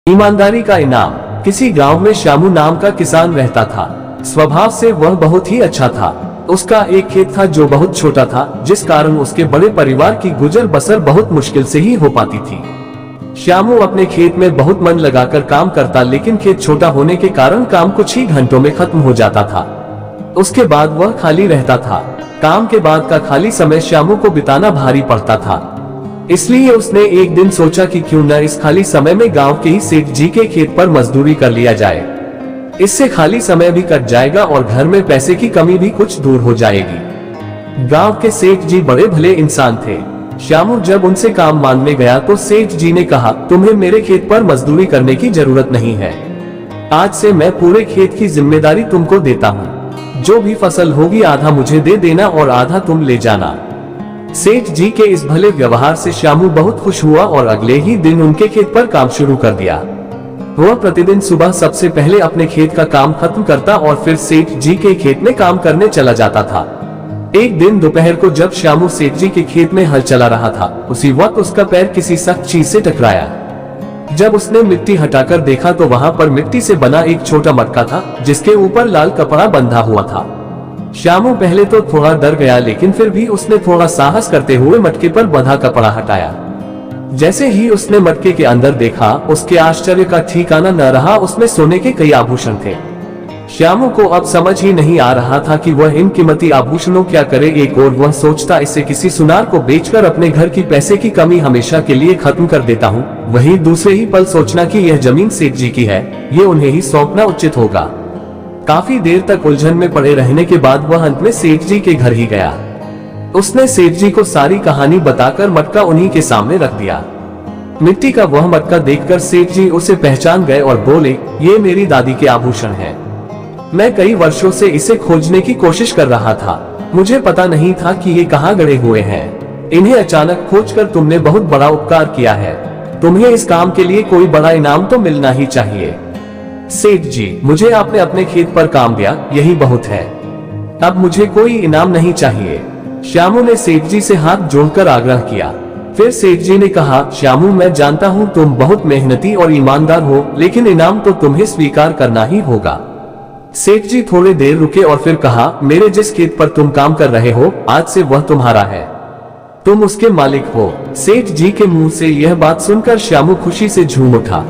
ईमानदारी का इनाम। किसी गांव में श्यामू नाम का किसान रहता था। स्वभाव से वह बहुत ही अच्छा था। उसका एक खेत था जो बहुत छोटा था, जिस कारण उसके बड़े परिवार की गुजर बसर बहुत मुश्किल से ही हो पाती थी। श्यामू अपने खेत में बहुत मन लगाकर काम करता, लेकिन खेत छोटा होने के कारण काम कुछ ही घंटों में खत्म हो जाता था। उसके बाद वह खाली रहता था। काम के बाद का खाली समय श्यामू को बिताना भारी पड़ता था। इसलिए उसने एक दिन सोचा कि क्यों न इस खाली समय में गांव के ही सेठ जी के खेत पर मजदूरी कर लिया जाए। इससे खाली समय भी कट जाएगा और घर में पैसे की कमी भी कुछ दूर हो जाएगी। गांव के सेठ जी बड़े भले इंसान थे। श्यामू जब उनसे काम मांगने गया तो सेठ जी ने कहा, तुम्हें मेरे खेत पर मजदूरी करने की जरूरत नहीं है। आज से मैं पूरे खेत की जिम्मेदारी तुमको देता हूँ। जो भी फसल होगी आधा मुझे दे देना और आधा तुम ले जाना। सेठ जी के इस भले व्यवहार से श्यामू बहुत खुश हुआ और अगले ही दिन उनके खेत पर काम शुरू कर दिया। वह प्रतिदिन सुबह सबसे पहले अपने खेत का काम खत्म करता और फिर सेठ जी के खेत में काम करने चला जाता था। एक दिन दोपहर को जब श्यामू सेठ जी के खेत में हल चला रहा था, उसी वक्त उसका पैर किसी सख्त चीज से टकराया। जब उसने मिट्टी हटाकर देखा तो वहां पर मिट्टी से बना एक छोटा मटका था, जिसके ऊपर लाल कपड़ा बंधा हुआ था। श्यामू पहले तो थोड़ा डर गया, लेकिन फिर भी उसने थोड़ा साहस करते हुए मटके पर बंधा कपड़ा हटाया। जैसे ही उसने मटके के अंदर देखा, उसके आश्चर्य का ठिकाना न रहा। उसमें सोने के कई आभूषण थे। श्यामू को अब समझ ही नहीं आ रहा था कि वह इन कीमती आभूषणों क्या करे। एक और वह सोचता, इसे किसी सुनार को बेचकर अपने घर की पैसे की कमी हमेशा के लिए खत्म कर देता हूँ। वहीं दूसरे ही पल सोचना कि यह जमीन सेठ जी की है, ये उन्हें ही सौंपना उचित होगा। काफी देर तक उलझन में पड़े रहने के बाद वह अंत में सेठ जी के घर ही गया। उसने सेठ जी को सारी कहानी बताकर मटका उन्हीं के सामने रख दिया। मिट्टी का वह मटका देखकर सेठ जी उसे पहचान गए और बोले, ये मेरी दादी के आभूषण हैं। मैं कई वर्षों से इसे खोजने की कोशिश कर रहा था। मुझे पता नहीं था कि ये कहाँ गड़े हुए हैं। इन्हें अचानक खोजकर तुमने बहुत बड़ा उपकार किया है। तुम्हें इस काम के लिए कोई बड़ा इनाम तो मिलना ही चाहिए। सेठ जी, मुझे आपने अपने खेत पर काम दिया, यही बहुत है। अब मुझे कोई इनाम नहीं चाहिए। श्यामू ने सेठ जी से हाथ जोड़कर आग्रह किया। फिर सेठ जी ने कहा, श्यामू, मैं जानता हूँ तुम बहुत मेहनती और ईमानदार हो, लेकिन इनाम तो तुम्हें स्वीकार करना ही होगा। सेठ जी थोड़ी देर रुके और फिर कहा, मेरे जिस खेत पर तुम काम कर रहे हो, आज से वह तुम्हारा है। तुम उसके मालिक हो। सेठ जी के मुंह से यह बात सुनकर श्यामू खुशी से झूम उठा।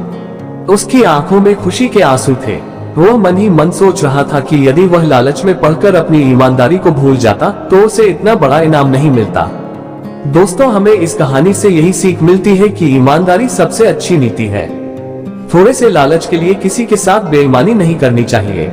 उसकी आंखों में खुशी के आंसू थे। वह मन ही मन सोच रहा था कि यदि वह लालच में पड़कर अपनी ईमानदारी को भूल जाता तो उसे इतना बड़ा इनाम नहीं मिलता। दोस्तों, हमें इस कहानी से यही सीख मिलती है कि ईमानदारी सबसे अच्छी नीति है। थोड़े से लालच के लिए किसी के साथ बेईमानी नहीं करनी चाहिए।